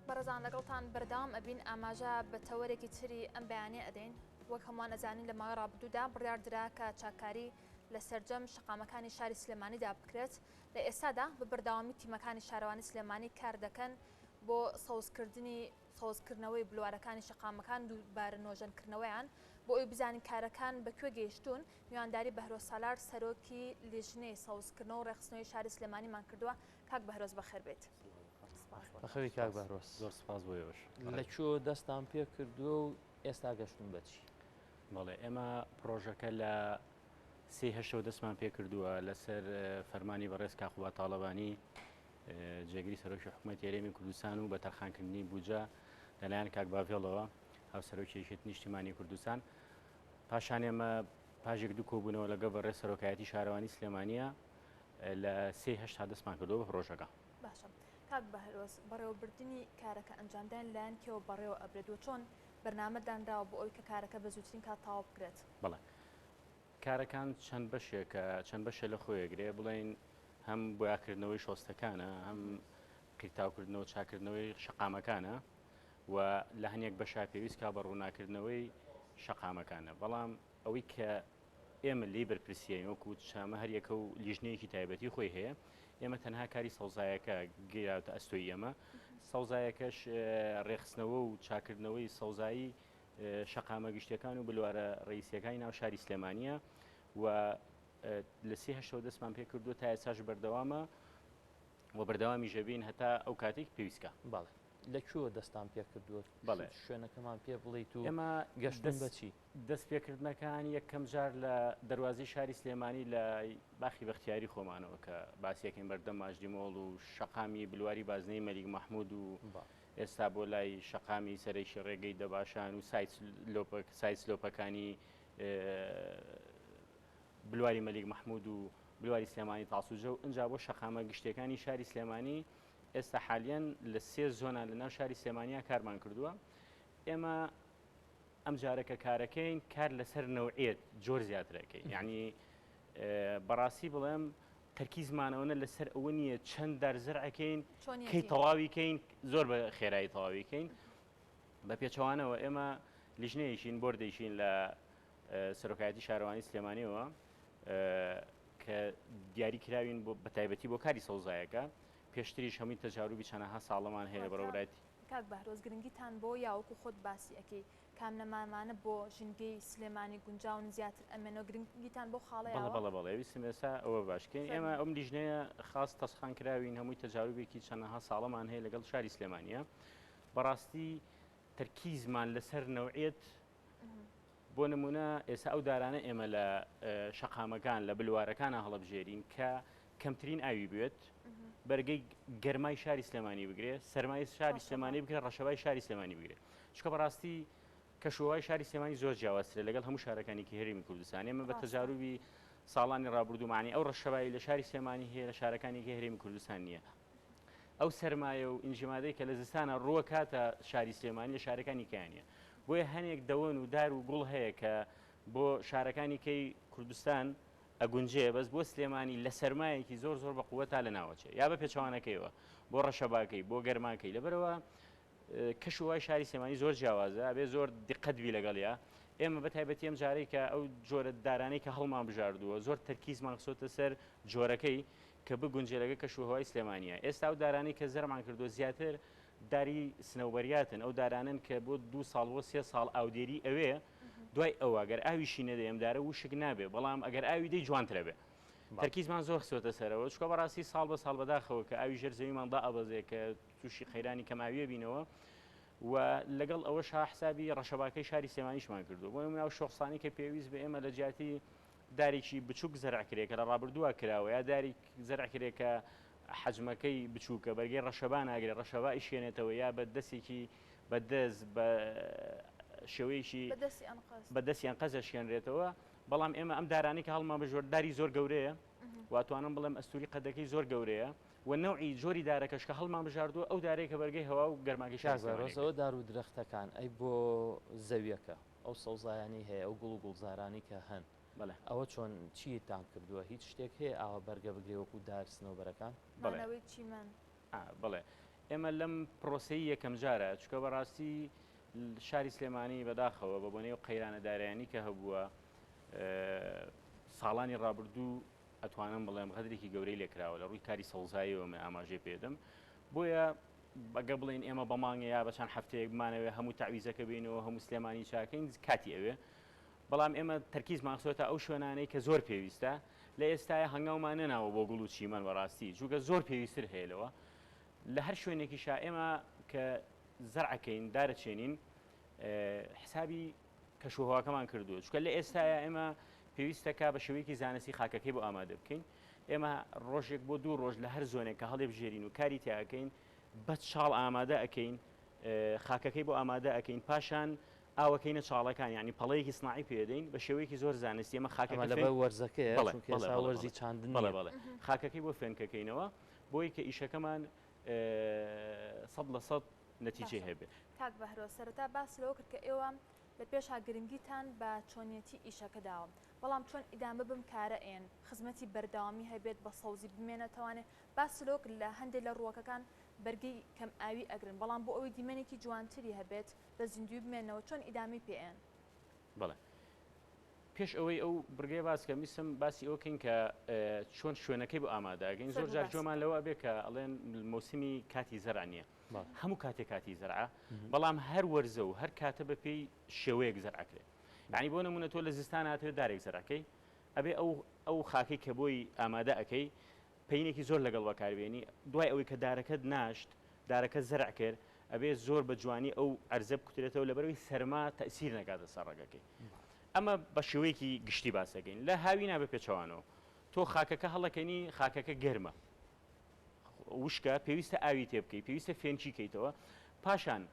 بەڕێزان لەگەڵتان بەردەوام ئەبین ئاماژە بە تەوەرێکی تری ئەم بەیانیە ئەدەین وەک هەمووان ئەزانین لە ماوەی ڕابردوودا بڕیاردرا کە چاکاری لە سەرجەم شقامەکانی شاری سلێمانیدا بکرێت لە ئێستادا بە بەردەوامی تیمەکانی شارەوانی سلێمانی کار دەکەن بۆ سەوزکردنەوەی بلوارەکانی شقامەکان دووبارە نۆژەنکردنەوەیان بۆ ئەوی بزانین کارەکان بەکوێ گەیشتون. میوانداری بەهرۆز سالار سەرۆکی لیژنەی سەوزکردنەوە و ڕێخستنەوەی شاری سلێمانیمان کردووە. کاک بەهرۆز بەخێر بێت. بەخێری کاک بەهرۆز، زۆر سپاس بۆیەوەش. لەکوێ دەستان پێ کردووە و ئێستا گەشتون بەچی؟ بەڵێ ئێمە پرۆژەکە لە 3 دەستمان پێ کردووە لەسەر فەرمانی بەڕێز کاخوبا تاڵەبانی جێگیری سەرۆکی حکوومەتی هەرێمی کوردستان و بە تەرخانکردنی بودجە لەلایەن کاک باڤێڵەوە هاوسەرۆکی یەکێتی نیشتیمانی کوردستان. پاشان ئێمە پاژێک دوو کۆبوونەوە لەگەڵ بەڕێز سەرۆکایەتی شارەوانی سلێمانیە لە 3 دەستمان کردەوە بە پرۆژەکە. باشە کاک بەهرۆز، بەڕێوەبردننی کارەکە ئەنجامدان لایەن کێوە بەڕێوە ئەبرێت و چۆن بەرنامەدانراوە بۆ ئەوی کە کارەکە بە زووترین کات تەواو بکرێت؟ بەڵێ کارەکان چەند بەشێکە چەند بەشە لە خۆیەگرێ بڵێن هەم بۆیاکردنەوەی شۆستەکانە هەم قیرتاوکردنەوە چاکردنەوەی شقامەکانە و لە هەنێک بەشا پێویست کا بە ڕووناکردنەوەی شقامەکانە. بەڵام ئەوەی کە ئێمە لی بەرپرسیین وەکو چامە هەریەکە و لیژنەیەکی تایبەتی خۆی هەیە، ئێمە تەنها کاری سەوزایەکە گەیراوتە ئەستۆی ئێمە. سەوزایەکەش ڕێخستنەوە و چاکردنەوەی سەوزایی شقامە گشتەکان و بلوارە ڕئیسیەکانی ناو شاری سلێمانیە و لە 3 دەستمان پێ کردووە تا ئێستاش بەردەوامە و بەردەوامی ژەبین هەتا ئەو کاتێک پێویستکە. بەڵێ لەکوێوە دەستان پێ کردووە؟ بەڵێ شوێنەکەمان پێ بڵیت و ئێمە گەشتن بەچی؟ دەست پێکردنەکان یەکەم جار لە دەواازی شاری سلێمانی لە باخی بەختیاری خۆمانەوە کە باسیەکەین بەردەم ماژدیمۆڵ و شقامی بلواری بازنەی مەلیک مەحموود و ئێستا بۆ لای شقامی سەرەکی ڕێگەی دەباشان و سایت سلۆپەکانی بلواری مەلیک مەحموود و بلواری سلێمانی تاسوجە و ئەنجا بۆ شقامە گشتەکانی شاری سلێمانی ئێستا حالیان لە 3 زۆنە لە ناو شاری سلێمانیا کارمان کردووە. ئێمە ئەم جارەکە کارەکەین کار لەسەر نەوعێت جۆر زیاترەکەی، یعنی بەڕاستی بڵێم تەرکیزمانەوەنە لەسەر ئەوە نییە چەند دەرزەرعەکەین کەی تەواویکەین زۆر بە خێرایی تەواویکەین. بە پێچەوانەوە ئێمە لیژنەیەشین بۆردەیشین لە سەرۆکایەتی شارەوانی سلێمانیەوە کە دیاری کراوین بە تایبەتی بۆ کاری سەوزایەکە. پێشتریش هەمووی تەجاروبی چەندەها ساڵەمان هەیە لە بەڕێوەبەتی. کاک بەهرۆز، گرنگیتان بۆ یاوەکو خۆت باسی ئەەکەی کامنەمامانە بۆ ژینگەی سلێمانی گونجاون زیاتر ئەمێنەوە گرنگیتان بۆ خاڵەیە؟ بەڵێ ویستم ئێستا ئەوە باشکەین. ئێمە ئەم لیژنەیە خاص تەسخان کراوین هەمووی تەجاروبێکی چەندەها ساڵەمان هەیە لەگەڵ شاری سلێمانیە. بەڕاستی تەرکیزمان لەسەر نەوعێت بۆ نمونە ئێستا ئەو دارانە ئێمە لە شقامەکان لە بلوارەکانە هەڵەبژێرین کە کەمترین ئاوی بێت، بەرگەی گەرمای شاری سلێمانی بگرێت، سەرمای شاری سلێمانی بگرێت، ڕەشەبای شاری سلێمانی بگرێت. چکە بەڕاستی کەشوهای شاری سلێمانی زۆر جیاوازترە لەگەڵ هەموو شارەکانێکی هەرێمی کوردستان. ئێمە بە تەجاروبی ساڵانی ڕابردوومانی ئەو ڕەشەبایی لە شاری سلێمانی هەیە لە شارەکانێکی هەرێمی کوردستان نییە. ئەو سەرمایە و ئینجیمادەی کە لە زستانە ڕووە کاتە شاری سلێمانی لە شارەکانی کیانە. بۆیە هەنێک دەوەن و دار و گوڵ هەیە کە بۆ شارەکانی کەی کوردستان ئەگونجێ بەس بۆ سلێمانی لە سەرمایەکی زۆر بە قووەتا لە ناوەچێ یا بە پێچەوانەکەیەوە بۆ ڕەشەباکەی بۆ گەرماکەی. لەبەرەوە کەشوهای شاری سلێمانی زۆر جیاوازە، ئەبێ زۆر دقەتبی لەگەڵیا. ئێمە بە تایبەتی ئەم جارەی کە ئەو جۆرە دارانەی کە هەڵمان بژاردووە زۆر تەرکیزمان خسۆتە سەر جۆرەکەی کە بگونجێ لەگە کەشوهەوای سلێمانیە. ئێستا ئەو دارانەی کە زەرمان کردو زیاتر داری سنەوبەریاتن، ئەو دارانن کە بۆ 2 ساڵ بۆ 3 ساڵ ئاودێری ئەوێ دوای ئەوە ئەگەر ئاویشی نەدە ئەمدارە وشک نابێ، بەڵام ئەگەر ئاوی دەی جوانترە بێ. تەرکیزمان زۆر خسۆتە سەرەوە چکە بەڕاستی ساڵ بە ساڵ بەداخەوە کە ئاوی ژێر زەویماندا ئەبەزێ کە تووشی خەیرانی کەماویە بینەوە و لەگەڵ ئەوەش حسابی ڕەشەباکەی شاری سلێمانیشمان کردو. بۆ ناو شۆخسانی کە پێویست بە ئێمە لە جیاتی دارێکی بچووک زەرعکرێکە لە ڕابردووە کراوە یا داری زەرعکرێکە حەجمەکەی بچووکە بەرگەی ڕەشەبا ناگرێت، ڕەشەبا ئیشێنێتەوە یا بە دەستێکی بەدەست بە شێوەیەکی بەدەستیان قەزە شێنرێتەوە. بەڵام ئێمە ئەم دارانی کە هەڵمان بەژۆرداری زۆر گەورەیە واتوانم بڵێم ئەستوری قەدەکەی زۆر گەورەیە و نەوعی جۆری دارەکەش کە هەڵمان بژاردووە ئەو دارەیە کە بەرگەی هەوا و گەرماگەی شارەوە دار و درەختەکان ئەی بۆ زەویەکە ئەو سەوزایانی هەیە ئەو گوڵ و گوڵزارانی کە هەن ئەوە چۆن چیتان کردووە؟ هیچ شتێک هەیە ئاوا بەرگە بگرێ وەکو دار سنەوبەرەکان؟ بەڵێ چیمان بڵێ ئێمە لەم پرۆسی یەکەم جارە چکە بەڕاستی شاری سلێمانی بەداخەوە بە بۆنەی و قەیرانەدارایانی کە هەبووە ساڵانی ڕابردوو ئەتوانم بڵێم غەدرێکی گەورەی لێکراوە لە ڕووی کاری سەوزاییەوە من ئاماژەی پێدەم بۆیە بەگە بڵێن ئێمە بەمانگە یا بە چەند هەفتەیەک بمانەوێ هەموو تعویزەکە بینەوە هەموو سلێمانی چاکەین کاتی ئەوێ بەڵام ئێمە تەرکیز ماخسۆتە ئەو شوێنانەی کە زۆر پێویستە لە ئێستاە هەنگاومان نەناوە بۆ گوڵ و چیمەن بەڕاستی چووکە زۆر پێویستتر هەیەلەوە لە هەر شوێنێکیشا ئێمە کە زەرعەکەین دارەچێنین حسابی کەشوهواکەمان کردووە چکە لە ئێستاە ئێمە پێویستەکە بە شێوەیەکی زانستی خاکەکەی بۆ ئامادە بکەین ئێمە ڕۆژێک بۆ 2 ڕۆژ لە هەر زۆنێک کە هەڵێ بژێرین و کاری تیاکەین بەت شاڵ ئامادە ئەەکەین خاکەکەی بۆ ئامادە ئەەکەین پاشان ئاوەکەینە چاڵەکان ینی پەڵەیەکی سناعی پێدەین بە شێوەیەکی زۆر زانستی ئەمە خاکەکە لە وەرزەکەی وەرزی چاندن بەڵێ خاکەکەی بۆ فێنکەکەینەوە بۆی کە ئیشەکەمان 100% نەتیجێ هەبێت. کاک بەهرۆ سەرەتا باس لەوە کرد کە ئێوە لە پێشا گرنگیتان بە چۆنیەتی ئیشەکە داوە بەڵام چۆن ئیدامە بم کارە ئێن خزمەتی بەردەوامی هەبێت بە سەوزی بمێنێتوانێت باس لۆک لە هەندێک لە ڕووەکەکان بەرگی کەم ئاوی ئەگرن بەڵام بۆ ئەوەی دیمەنێکی جوانتری هەبێت بە زیندوی بمێنەوە چۆن ئیدامی پێێن بڵێ پێش ئەوەی ئەو بڕگەی باسکە میسم باسی ئەوکەین کە چۆن شوێنەکەی بۆ ئامادەگەین زۆر جار جۆمان لەوە بێ کە ئەڵێن مۆسمی کاتی زەرع نییە هەموو کاتێک کاتی زەرع بەڵام هەر وەرزە و هەر کاتە بە پێی شێوەیەک زەرعکرێت یعنی بۆ نمونە تۆ لە زستان هاتوێت دارێک زەرعکەی ئەبێ ئەو خاکەی کە بۆی ئامادە ئەەکەی پەینێکی زۆر لەگەڵ بەکاربێنی دوای ئەوەی کە دارەکەت ناشت دارەکە زەرع کرد ئەبێ زۆر بە جوانی ئەو ئەرزە بکوترێتەوە لەبەرەوەی سەرما تەئسیر نەکاتە سەر ڕێگەکەی ئەمە بە شێوەیەکی گشتی باسەکەین لە هاوی نابێ پێچەوانەوە تۆ خاکەکە هەڵەکەنی خاکەکە گەرمە وشکە پێویستە ئاوی تێ بکەیت پێویستە فێنچی کەیتەوە پاشان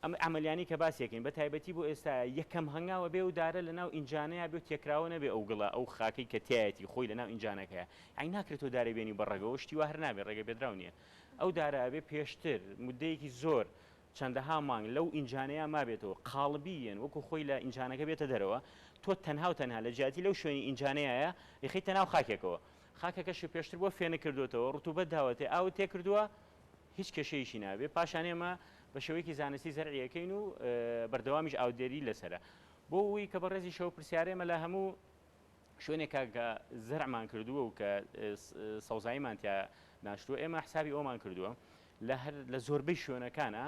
ئەم ئەمەلیانی کە باسیەکەین بە تایبەتی بۆ ئێستا یەکەم هەنگاوە بێ و دارە لە ناو ئینجانەیە بێ تێکراوە نەبێ ئەو گڵە ئەو خاکەی کە تایەتی خۆی لە ناو ئینجانەکەیە ئەی ناکرێتەوە دارە بێنی بە ڕێگەوە شتی وا هەر نابێت ڕێگە بێدراو نییە ئەو دارە ئەبێ پێشتر مدەیەکی زۆر چەندەها مانگ لەو ئینجانەیە مابێتەوە قاڵبیەن وەکو خۆی لە ئینجانەکە بێتە دەرەوە تۆ تەنها و تەنها لە جیاتی لەو شوێنی ئینجانەیە یخیتە ناو خاکێکەوە خاکەکەش پێشتر بۆ فێنە کردوێتەوە ڕوتوبەت داوەتێ ئاو تێ کردووە هیچ کێشەیەشی نابێ پاشان ئێمە بە شێوەیەکی زانستی زەرعیەکەین و بەردەوامیش ئاودێری لەسرە بۆ ئەوی کە بە ڕێزی شەو پرسیارێمە لە هەموو شوێنێکە کە زەرعمان کردووە و کە سەوزاییمان تیا ناشتووە ئێمە حسابی ئەومان کردووە لە زۆربەی شوێنەکانە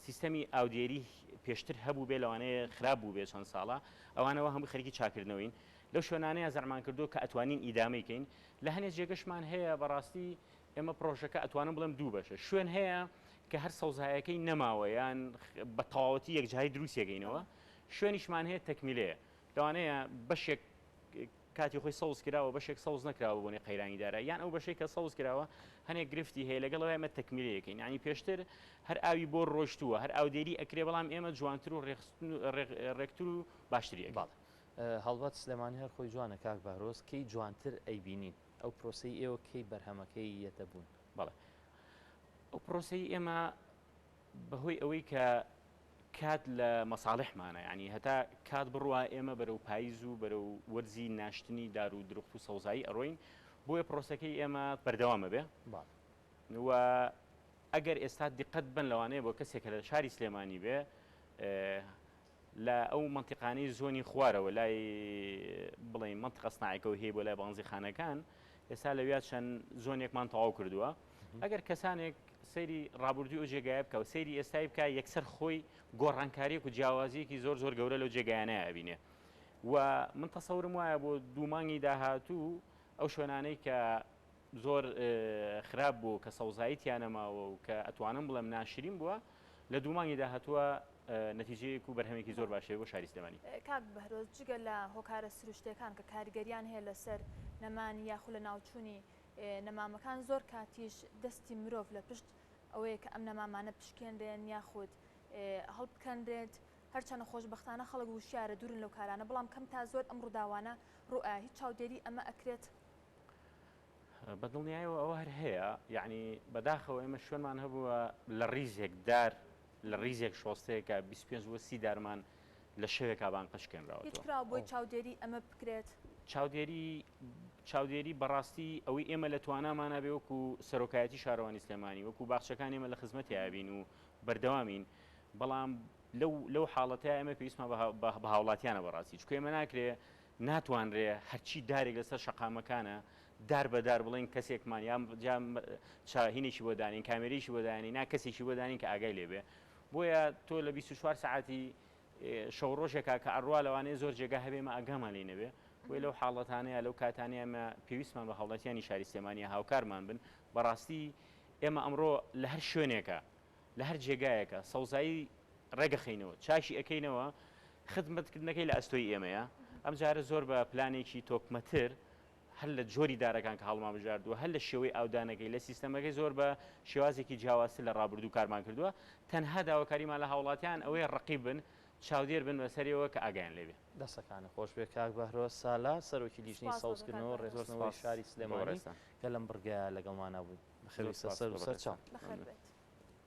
سیستەمی ئاودێری پێشتر هەبوو بێ لەوانەیە خراپ بوو بێ چەند ساڵە ئەوانەوە هەموو خەریکی چاکردنەوەین لەو شوێنانەیە زەرمان کردو کە ئەتوانین ئیدامەیکەین لە هەنێک جێگەشمان هەیە بەڕاستی ئێمە پرۆژەکە ئەتوانم بڵێم دوو بەشە شوێن هەیە کە هەر سەوزایەکەی نەماوە یان بە تەواوەتی یەکجاری دروستیەکەینەوە شوێنیشمان هەیە تەکمیلەیە لەوانەیە بەشێک کاتی خۆی سەوز کراوە بەشێک سەوز نکراوە بۆنی قەیرانی دارە یان ئەو بەشێک کە سەوز کراوە هەنێک گرفتی هەیە لەگەڵەوە ئێمە تەکمیلەیەکەین ینی پێشتر هەر ئاوی بۆ ڕۆشتووە هەر ئاودێری ئەکرێ بەڵام ئێمە جوانتر و ڕێکتر و باشتری باڵ هەڵبەت سلێمانی هەر خۆی جوانە کاک بەهرۆز کەی جوانتر ئەیبینین ئەو پرۆسی ئێوە کەی بەرهەمەکەی یەتە بوون بەڵێ ئەو پرۆسی ئێمە بەهۆی ئەوەی کە کات لە مەساڵحمانە ینی هەتا کات بڕوا ئێمە بەرەو پاییز و بەرەو وەرزی ناشتنی دار و درخت و سەوزایی ئەڕۆین بۆیە پرۆسەکەی ئێمە بەردەوامە بێ و ئەگەر ئێستا دیقەت بن لەوانەیە بۆ کەسێکە لە شاری سلێمانی بێ لە ئەو منتیقانەی زۆنی خوارەوە لای بڵێن منتیقە سناعیەکەەوە هەیە بۆ لای بانزی خانەکان ئێستا لەویا چەند زۆنێکمان تەواو کردووە ئەگەر کەسانێک سەیری ڕابردوی ئەو جێگایە بکە و سەیری ئێستای بکە یەکسەر خۆی گۆڕانکاریەک و جیاوازیەکی زۆر زۆر گەورە لەو جێگایانەیە ئەبینێ و من تەسەورم وایە بۆ دوومانگی داهاتوو ئەو شوێنانەی کە زۆر خراپ بوو کە سەوزاییتیان نەماوە و کە ئەتوانم بڵێم ناشرین بووە لە دوومانگی داهاتووە نەتیجەیەک و بەرهەمێکی زۆر باشەیە بۆ شاری سلێمانی کاک بەهرۆز جگە لە هۆکارە سروشتەکان کە کاریگەریان هەیە لەسەر نەمانی یاخود لە ناوچوونی نەمامەکان زۆر کاتیش دەستی مرۆڤ لە پشت ئەوەیە کە ئەم نەمامانە پشکێنرێن یاخود هەڵبکەندرێت هەرچەنە خۆشبەختانە خەڵک وشیارە دوورن لەو کارانە بەڵام کەم تا زۆر ئەم ڕووداوانە ڕوئە هیچ چاودێری ئەمە ئەکرێت بەدڵنیایەوە ئەوە هەر هەیە یعنی بەداخەوە ئێمە شوێنمان هەبووە لە ڕیزێک دار لە ڕیزێک شۆستەیەکە 25 دارمان لە شەوێکا بان قشکێنراوە هیچ کرا بۆی چاودێری ئەمە بکرێت چاودێری بەڕاستی ئەوەی ئێمە لە توانامانە بێ وەکو سەرۆکایەتی شارەوانی سلێمانی وەکو باخچەکان ئێمە لە خزمەتی یابین و بەردەوامین بەڵام لەو حاڵەتە ئێمە پێویستمان بە هاوڵاتیانە بەڕاستی چکە ئێمە ناکرێ ناتوانرێ هەرچی دارێک لەسەر شەقامەکانە دار بەدار بڵین کەسێکمان یا هینێکی بۆ دانین کامێرەیەکی بۆ دانی نا کەسێکی بۆ دانین کە ئاگای لێبێ بۆیە تۆ لە 24 ساعتی شەو ڕۆژێکا کە ئەڕوا لەوانەیە زۆر جێگا هەبێمە ئەگەمان لێ نەبێ بۆی لەو حاڵەتانەیە لەو کاتانەیە ئەمە پێویستمان بە هەوڵاتیانی شاری سلێمانیە هاوکارمان بن بەڕاستی ئێمە ئەمڕۆ لە هەر شوێنێکە لە هەر جێگایەکە سەوزایی ڕێگەخینەوە چاشی ئەەکەینەوە خدمەتکردنەکەی لە ئەستۆی ئێمەیە ئەم جارە زۆر بە پلانێکی تۆکمەتر هەر لە جۆری دارەکان کە هەڵمان بژاردووە هەر لە شێوەی ئاودانەکەی لە سیستەمەکەی زۆر بە شێوازێکی جیاوازتر لە ڕابردوو کارمان کردووە تەنها داواکاریمان لە هاوڵاتیان ئەوەی ڕقیب بن چاودێر بن بەسەریەوە کە ئاگیان لێبێ دەستەکانە خۆش بێ کاک بەهرۆز سالا سەرۆکی لیژنەی سەوزکردنەوە ڕێزۆرنەوەی شاری سلێمانی کە لەم بڕگایە لەگەڵمانە بوو بەخێوی سەر و سەر چاو بەخێر بێت.